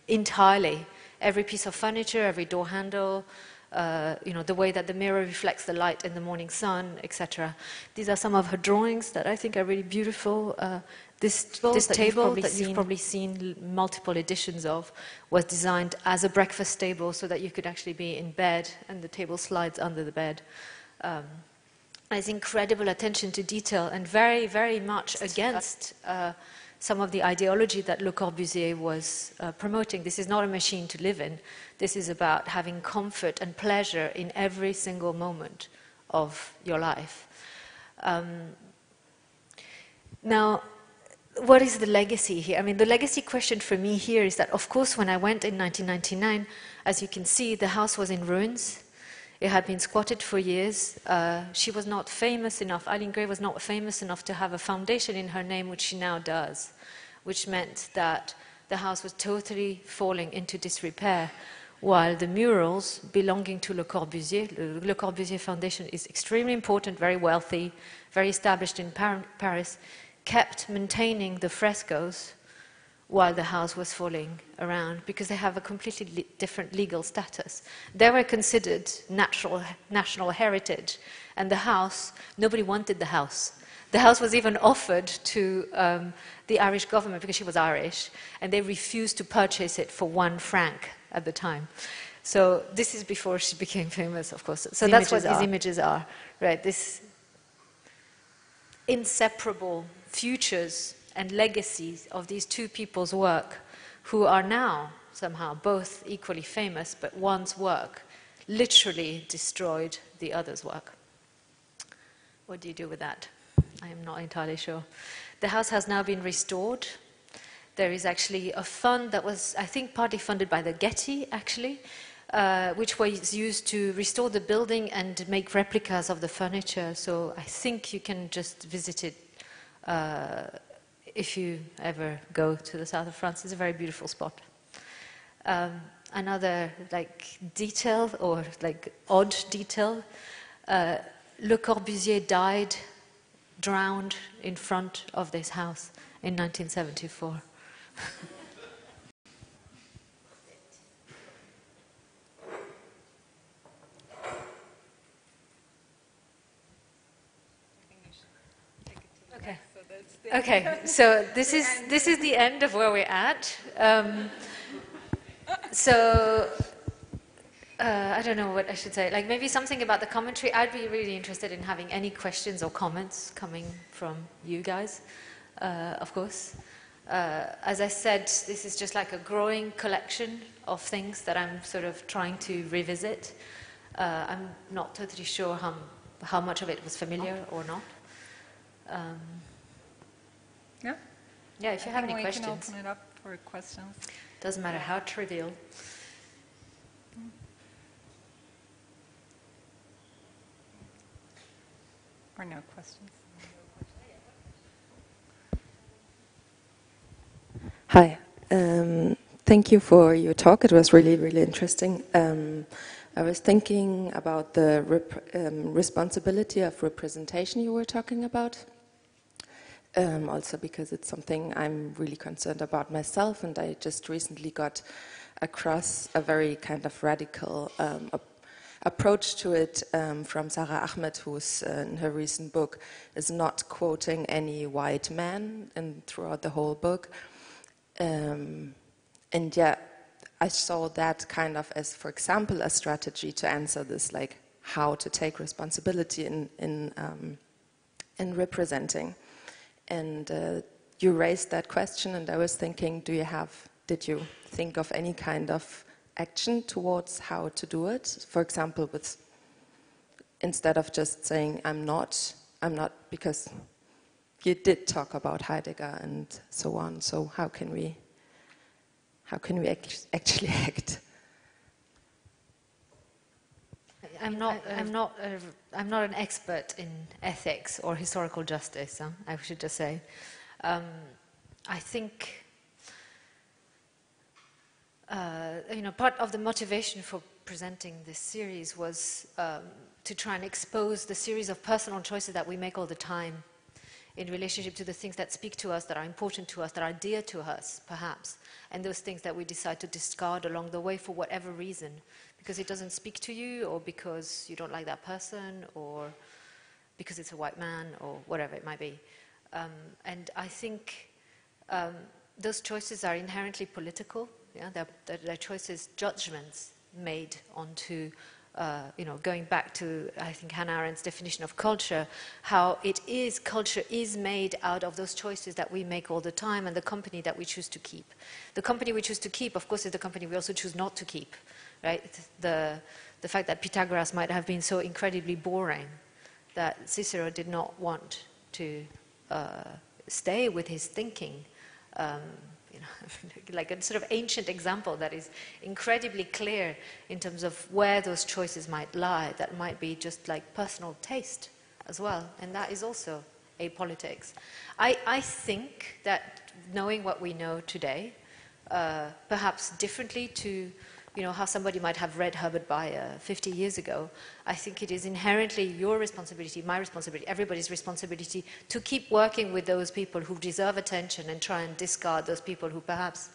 entirely. Every piece of furniture, every door handle, the way that the mirror reflects the light in the morning sun, etc. These are some of her drawings that I think are really beautiful. This table that you've probably seen multiple editions of was designed as a breakfast table so that you could actually be in bed and the table slides under the bed. There's incredible attention to detail and very, very much against some of the ideology that Le Corbusier was promoting. This is not a machine to live in. This is about having comfort and pleasure in every single moment of your life. Now, what is the legacy here? I mean, the legacy question for me here is that, of course, when I went in 1999, as you can see, the house was in ruins. It had been squatted for years. She was not famous enough, Eileen Gray was not famous enough to have a foundation in her name, which she now does, which meant that the house was totally falling into disrepair, while the murals belonging to Le Corbusier, Le Corbusier Foundation is extremely important, very wealthy, very established in Paris, kept maintaining the frescoes while the house was falling around, because they have a completely different legal status. They were considered national heritage, and the house, nobody wanted the house. The house was even offered to the Irish government because she was Irish, and they refused to purchase it for 1 franc at the time. So this is before she became famous, of course. So that's what these images are, right? This inseparable futures and legacies of these two people's work, who are now somehow both equally famous, but one's work literally destroyed the other's work. What do you do with that? I am not entirely sure. The house has now been restored. There is actually a fund that was, I think, partly funded by the Getty, actually, which was used to restore the building and make replicas of the furniture. So I think you can just visit it if you ever go to the south of France. It's a very beautiful spot. Another detail, or odd detail, Le Corbusier died drowned in front of this house in 1974. Okay, so this is the end of where we're at. I don't know what I should say. Maybe something about the commentary. I'd be really interested in having any questions or comments coming from you guys, of course. As I said, this is just like a growing collection of things that I'm sort of trying to revisit. I'm not totally sure how much of it was familiar or not. Yeah, if you have any questions. We can open it up for questions. Doesn't matter how trivial. Or no questions. Hi. Thank you for your talk. It was really, really interesting. I was thinking about the responsibility of representation you were talking about. Also because it's something I'm really concerned about myself, and I just recently got across a very kind of radical approach to it from Sarah Ahmed, who's in her recent book is not quoting any white man throughout the whole book. And yet I saw that kind of as, for example, a strategy to answer this, like how to take responsibility in representing. And you raised that question, and I was thinking, did you think of any kind of action towards how to do it? For example, instead of just saying, I'm not, because you did talk about Heidegger and so on. So how can we actually act? I'm not an expert in ethics or historical justice. I should just say. I think part of the motivation for presenting this series was to try and expose the series of personal choices that we make all the time in relationship to the things that speak to us, that are important to us, that are dear to us, perhaps, and those things that we decide to discard along the way for whatever reason, because it doesn't speak to you, or because you don't like that person, or because it's a white man, or whatever it might be. And I think those choices are inherently political. Yeah, they're choices, judgments made onto, going back to, I think, Hannah Arendt's definition of culture, how culture is made out of those choices that we make all the time, and the company that we choose to keep. The company we choose to keep, of course, is the company we also choose not to keep, right? The fact that Pythagoras might have been so incredibly boring that Cicero did not want to stay with his thinking, like a sort of ancient example that is incredibly clear in terms of where those choices might lie, that might be just like personal taste as well, and that is also apolitics. I think that knowing what we know today, perhaps differently to how somebody might have read Herbert Bayer 50 years ago, I think it is inherently your responsibility, my responsibility, everybody's responsibility to keep working with those people who deserve attention and try and discard those people who perhaps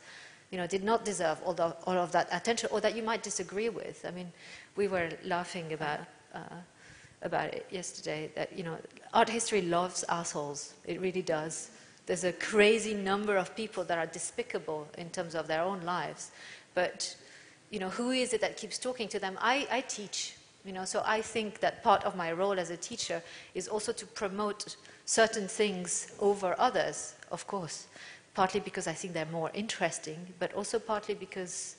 did not deserve all of that attention, or that you might disagree with. I mean, we were laughing about it yesterday, that art history loves assholes. It really does. There's a crazy number of people that are despicable in terms of their own lives, but who is it that keeps talking to them? I teach, so I think that part of my role as a teacher is also to promote certain things over others, of course, partly because I think they're more interesting, but also partly because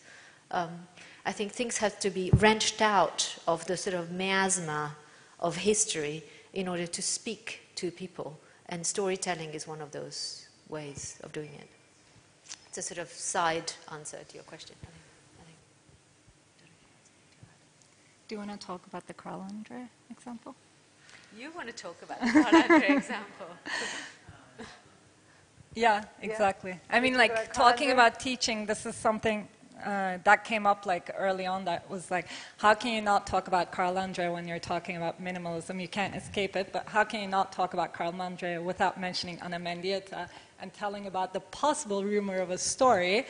I think things have to be wrenched out of the sort of miasma of history in order to speak to people, and storytelling is one of those ways of doing it. It's a sort of side answer to your question. Do you want to talk about the Carl Andre example? You want to talk about the Carl Andre example? Yeah, exactly. I mean, like, talking about teaching, this is something that came up like early on, that was like, how can you not talk about Carl Andre when you're talking about minimalism? You can't escape it, but how can you not talk about Carl Andre without mentioning Ana Mendieta and telling about the possible rumor of a story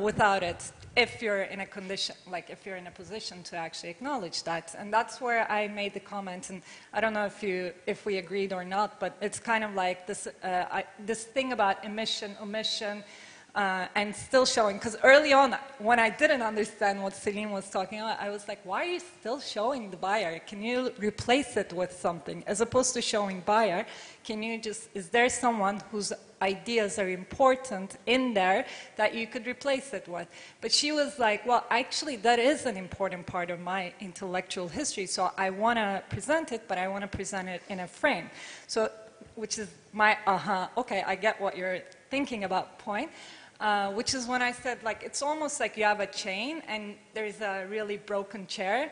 without it, if you're in a condition, like if you're in a position to actually acknowledge that. And that's where I made the comment, and I don't know if we agreed or not, but it's kind of like this, this thing about omission, and still showing, because early on, when I didn't understand what Celine was talking about, I was like, why are you still showing the buyer? Can you replace it with something? As opposed to showing buyer, can you just, is there someone whose ideas are important in there that you could replace it with? But she was like, well, actually, that is an important part of my intellectual history, so I want to present it, but I want to present it in a frame. So, which is my, okay, I get what you're thinking about point. Which is when I said, like, it's almost like you have a chain and there's a really broken chain,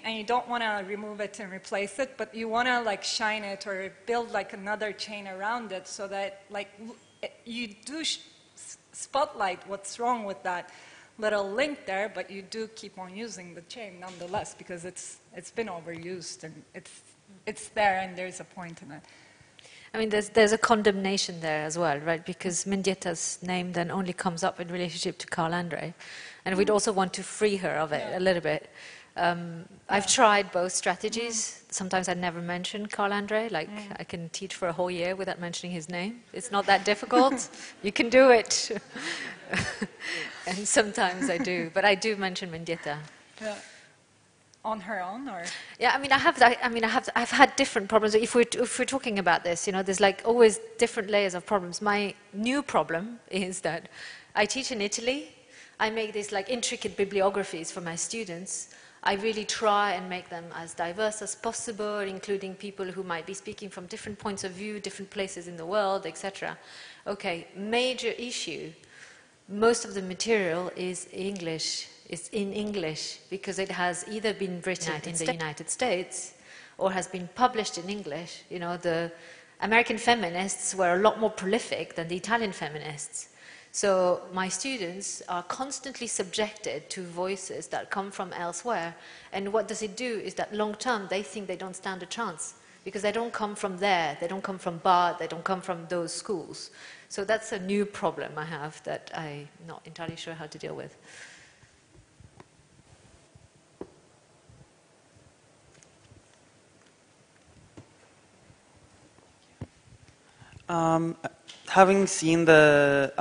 and you don't want to remove it and replace it, but you want to like shine it or build like another chain around it, so that like you do spotlight what's wrong with that little link there, but you do keep on using the chain nonetheless, because it's been overused and it's there and there's a point in it. I mean, there's a condemnation there as well, right? Because Mendieta's name then only comes up in relationship to Carl Andre. And we'd also want to free her of it a little bit. I've tried both strategies. Sometimes I never mention Carl Andre. Like, I can teach for a whole year without mentioning his name. It's not that difficult. You can do it. And sometimes I do. But I do mention Mendieta. Yeah. On her own, or? Yeah, I mean, I've had different problems. If we're talking about this, there's like always different layers of problems. My new problem is that I teach in Italy. I make these like intricate bibliographies for my students. I really try and make them as diverse as possible, including people who might be speaking from different points of view, different places in the world, etc. Okay, major issue. Most of the material is English. It's in English because it has either been written in the United States or has been published in English. The American feminists were a lot more prolific than the Italian feminists. So my students are constantly subjected to voices that come from elsewhere. And what does it do is that long term they think they don't stand a chance because they don't come from there. They don't come from Bard. They don't come from those schools. So that's a new problem I have that I'm not entirely sure how to deal with. Having seen the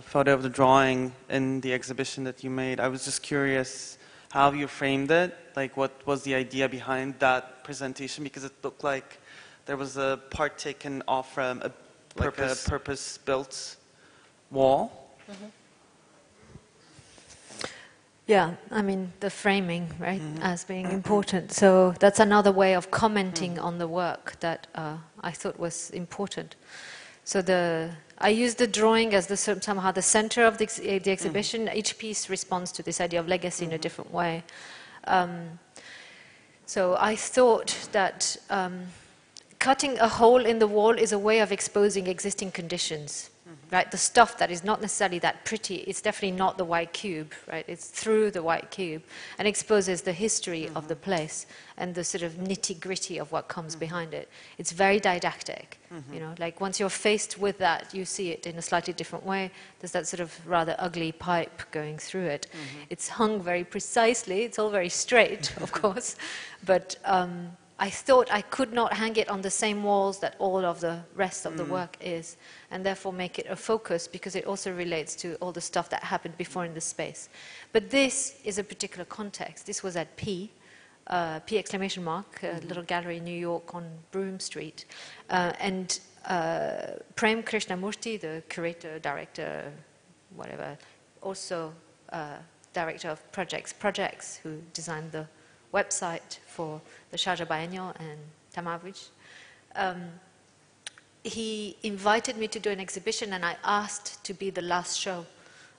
photo of the drawing in the exhibition that you made, I was just curious how you framed it. Like, what was the idea behind that presentation? Because it looked like there was a part taken off from a purpose-built wall. Mm-hmm. Yeah, I mean, the framing, right, as being important. So that's another way of commenting on the work that I thought was important. So I use the drawing as somehow the center of the exhibition. Each piece responds to this idea of legacy in a different way. So I thought that cutting a hole in the wall is a way of exposing existing conditions, right? The stuff that is not necessarily that pretty, it's definitely not the white cube, right? It's through the white cube and exposes the history of the place and the sort of nitty-gritty of what comes behind it. It's very didactic, you know, like once you're faced with that, you see it in a slightly different way. There's that sort of rather ugly pipe going through it. It's hung very precisely, it's all very straight, of course, but I thought I could not hang it on the same walls that all of the rest of the work is, and therefore make it a focus because it also relates to all the stuff that happened before in the space. But this is a particular context. This was at P exclamation mark, a little gallery in New York on Broome Street. And Prem Krishnamurti, the curator, director, whatever, also director of projects, who designed the website for the Sharjah Biennial and Tamavridge. He invited me to do an exhibition and I asked to be the last show.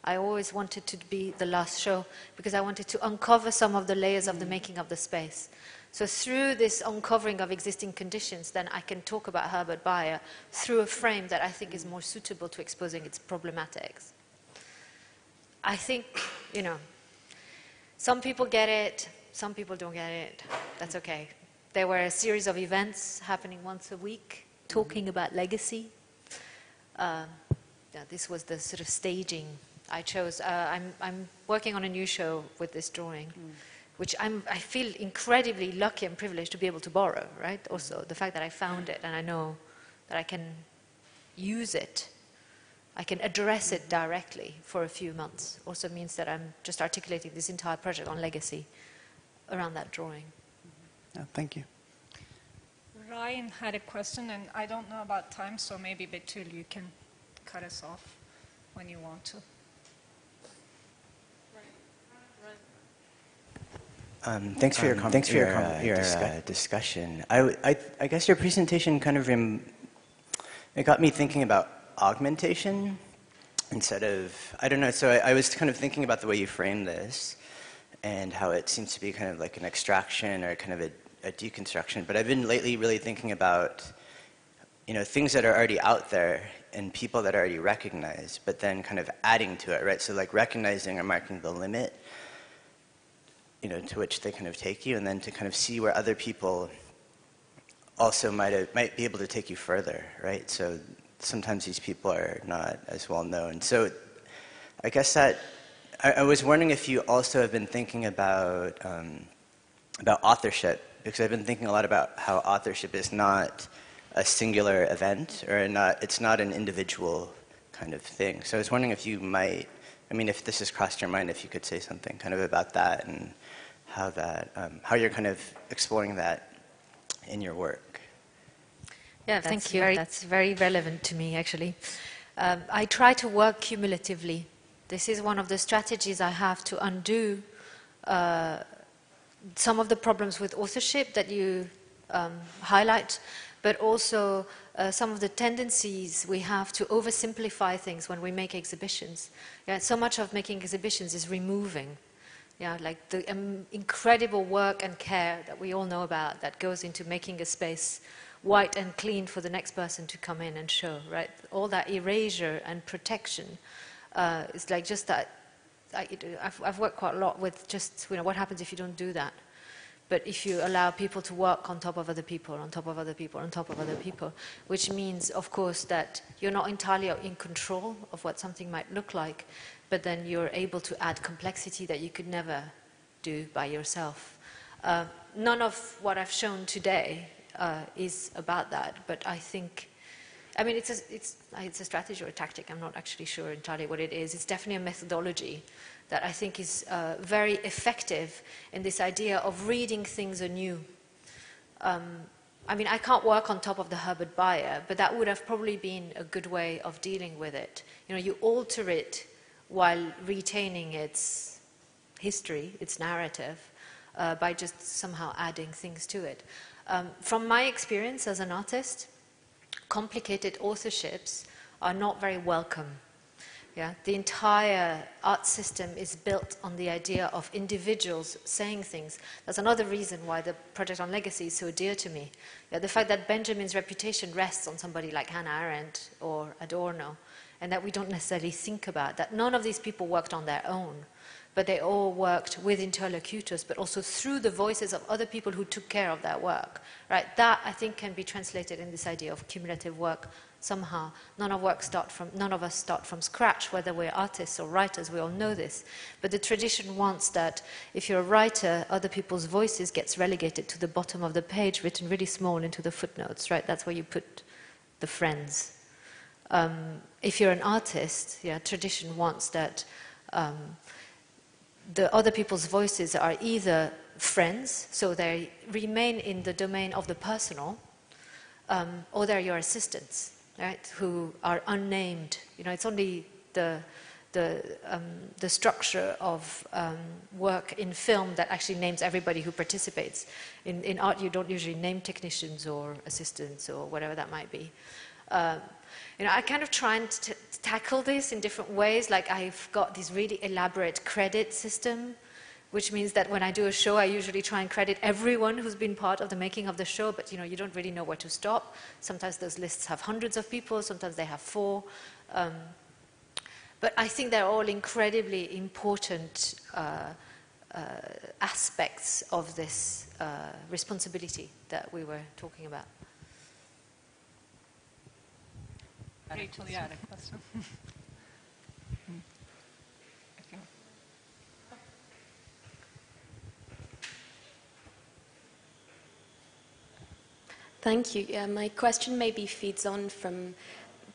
I always wanted to be the last show because I wanted to uncover some of the layers of the making of the space. So through this uncovering of existing conditions, then I can talk about Herbert Bayer through a frame that I think is more suitable to exposing its problematics. I think, you know, some people get it, some people don't get it. That's okay. There were a series of events happening once a week, talking about legacy. This was the sort of staging I chose. I'm working on a new show with this drawing, which I feel incredibly lucky and privileged to be able to borrow, right? Also, the fact that I found it and I know that I can use it, I can address it directly for a few months, also means that I'm just articulating this entire project on legacy around that drawing. Thank you. Ryan had a question, and I don't know about time, so maybe Betul, you can cut us off when you want to. Thanks for your discussion. I guess your presentation kind of it got me thinking about augmentation instead of, I don't know, so I was kind of thinking about the way you frame this and how it seems to be kind of like an extraction or kind of a deconstruction. But I've been lately really thinking about, you know, things that are already out there and people that are already recognized, but then kind of adding to it, right? So like recognizing or marking the limit, you know, to which they kind of take you, and then to kind of see where other people also might be able to take you further, right? So sometimes these people are not as well known. So I guess that I was wondering if you also have been thinking about authorship, because I've been thinking a lot about how authorship is not a singular event, or it's not an individual kind of thing. So I was wondering if you might, I mean, if this has crossed your mind, if you could say something kind of about that and how you're kind of exploring that in your work. Yeah, thank you. That's very relevant to me, actually. I try to work cumulatively. This is one of the strategies I have to undo some of the problems with authorship that you highlight, but also some of the tendencies we have to oversimplify things when we make exhibitions. Yeah, so much of making exhibitions is removing, like the incredible work and care that we all know about that goes into making a space white and clean for the next person to come in and show, right? All that erasure and protection is like just that. I've worked quite a lot with just, what happens if you don't do that? But if you allow people to work on top of other people, on top of other people, on top of other people, which means, of course, that you're not entirely in control of what something might look like, but then you're able to add complexity that you could never do by yourself. None of what I've shown today is about that, but I think, it's a strategy or a tactic. I'm not actually sure entirely what it is. It's definitely a methodology that I think is very effective in this idea of reading things anew. I can't work on top of the Herbert Bayer, but that would have probably been a good way of dealing with it. You alter it while retaining its history, its narrative, by just somehow adding things to it. From my experience as an artist, complicated authorships are not very welcome. Yeah? The entire art system is built on the idea of individuals saying things. That's another reason why the project on legacy is so dear to me. Yeah, the fact that Benjamin's reputation rests on somebody like Hannah Arendt or Adorno, and that we don't necessarily think about that. None of these people worked on their own, but they all worked with interlocutors, but also through the voices of other people who took care of their work. Right? That, I think, can be translated in this idea of cumulative work somehow. None of us start from scratch, whether we're artists or writers, we all know this. But the tradition wants that if you're a writer, other people's voices gets relegated to the bottom of the page, written really small into the footnotes, right? That's where you put the friends. If you're an artist, yeah, tradition wants that the other people's voices are either friends, so they remain in the domain of the personal, or they're your assistants, right, who are unnamed. You know, it's only the structure of work in film that actually names everybody who participates. In art, you don't usually name technicians or assistants or whatever that might be. You know, I kind of try and tackle this in different ways. Like, I've got this really elaborate credit system, which means that when I do a show, I usually try and credit everyone who's been part of the making of the show, but you know, you don't really know where to stop. Sometimes those lists have hundreds of people, sometimes they have 4. But I think they're all incredibly important aspects of this responsibility that we were talking about. Rachel, you had a question. Thank you. Yeah, my question maybe feeds on from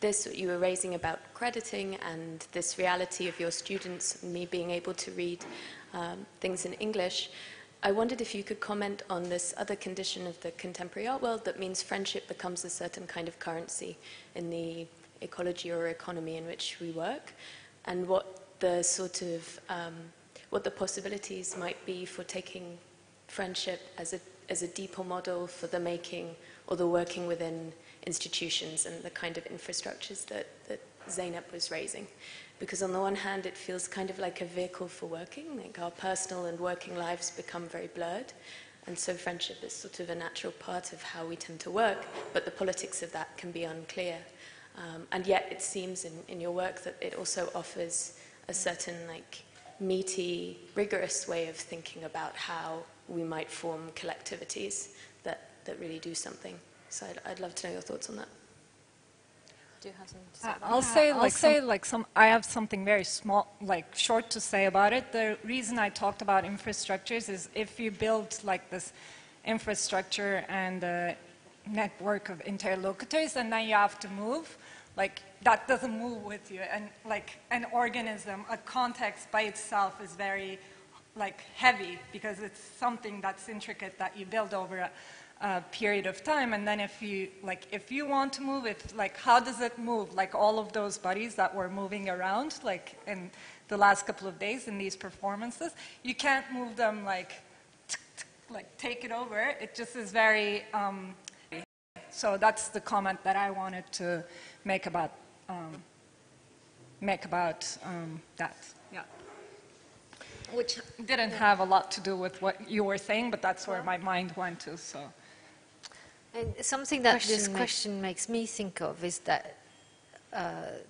this what you were raising about crediting and this reality of your students and me being able to read things in English. I wondered if you could comment on this other condition of the contemporary art world that means friendship becomes a certain kind of currency in the ecology or economy in which we work, and what the sort of what the possibilities might be for taking friendship as a deeper model for the making or the working within institutions and the kind of infrastructures that Zeynep was raising. Because on the one hand, it feels kind of like a vehicle for working, like our personal and working lives become very blurred, and so friendship is sort of a natural part of how we tend to work, but the politics of that can be unclear. And yet it seems in your work that it also offers a certain like meaty, rigorous way of thinking about how we might form collectivities that really do something. So I'd love to know your thoughts on that. Do you have something to say about that? I have something very small, like short to say about it. The reason I talked about infrastructures is if you build like this infrastructure and a network of interlocutors and then you have to move, like that doesn't move with you. And like an organism, a context by itself is very like heavy because it's something that's intricate that you build over a period of time. And then if you want to move it, like how does it move? Like all of those bodies that were moving around like in the last couple of days in these performances, you can't move them like take it over. It just is very so that's the comment that I wanted to make about that. Yeah. Which didn't have a lot to do with what you were saying, but that's where my mind went to. So. And something that this question makes me think of is that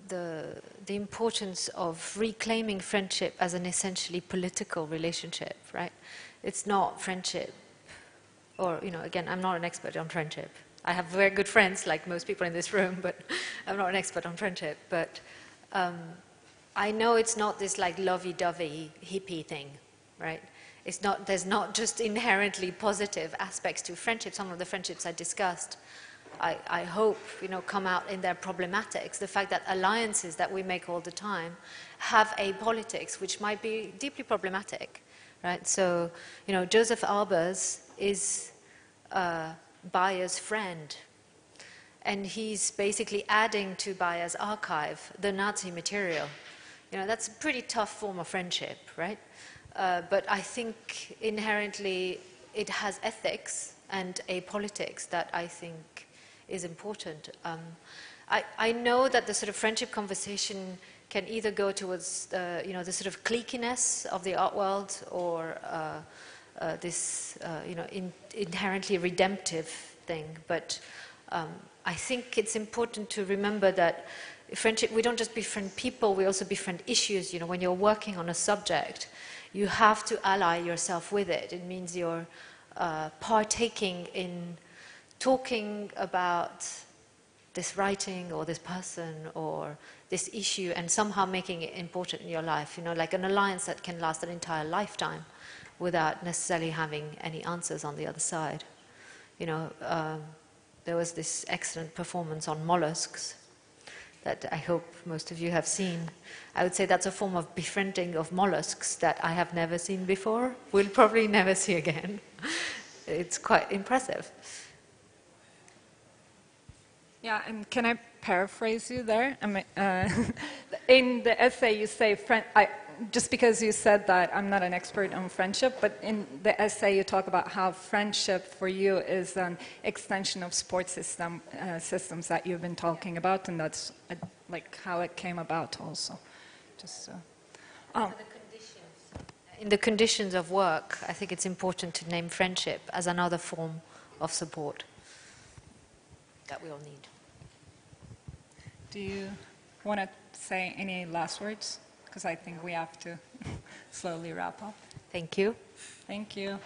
the importance of reclaiming friendship as an essentially political relationship, right? It's not friendship, or, you know, again, I'm not an expert on friendship. I have very good friends, like most people in this room, but I'm not an expert on friendship. But I know it's not this like lovey-dovey hippie thing, right? It's not, there's not just inherently positive aspects to friendship. Some of the friendships I discussed, I hope, you know, come out in their problematics. The fact that alliances that we make all the time have a politics which might be deeply problematic, right? So, you know, Joseph Albers is Bayer's friend, and he's basically adding to Bayer's archive the Nazi material. You know, that's a pretty tough form of friendship, right? But I think inherently it has ethics and a politics that I think is important. I know that the sort of friendship conversation can either go towards you know, the sort of cliqueiness of the art world, or this you know, inherently redemptive thing. But I think it's important to remember that friendship, we don't just befriend people, we also befriend issues. You know, when you're working on a subject, you have to ally yourself with it. It means you're partaking in talking about this writing or this person or this issue, and somehow making it important in your life. You know, like an alliance that can last an entire lifetime without necessarily having any answers on the other side. You know, there was this excellent performance on mollusks that I hope most of you have seen. I would say that's a form of befriending of mollusks that I have never seen before, will probably never see again. It's quite impressive. Yeah, and can I paraphrase you there? I mean, in the essay you say, just because you said that, I'm not an expert on friendship, but in the essay you talk about how friendship for you is an extension of support systems that you've been talking about, and that's like how it came about also. Just in the conditions of work, I think it's important to name friendship as another form of support that we all need. Do you want to say any last words? Because I think we have to slowly wrap up. Thank you. Thank you.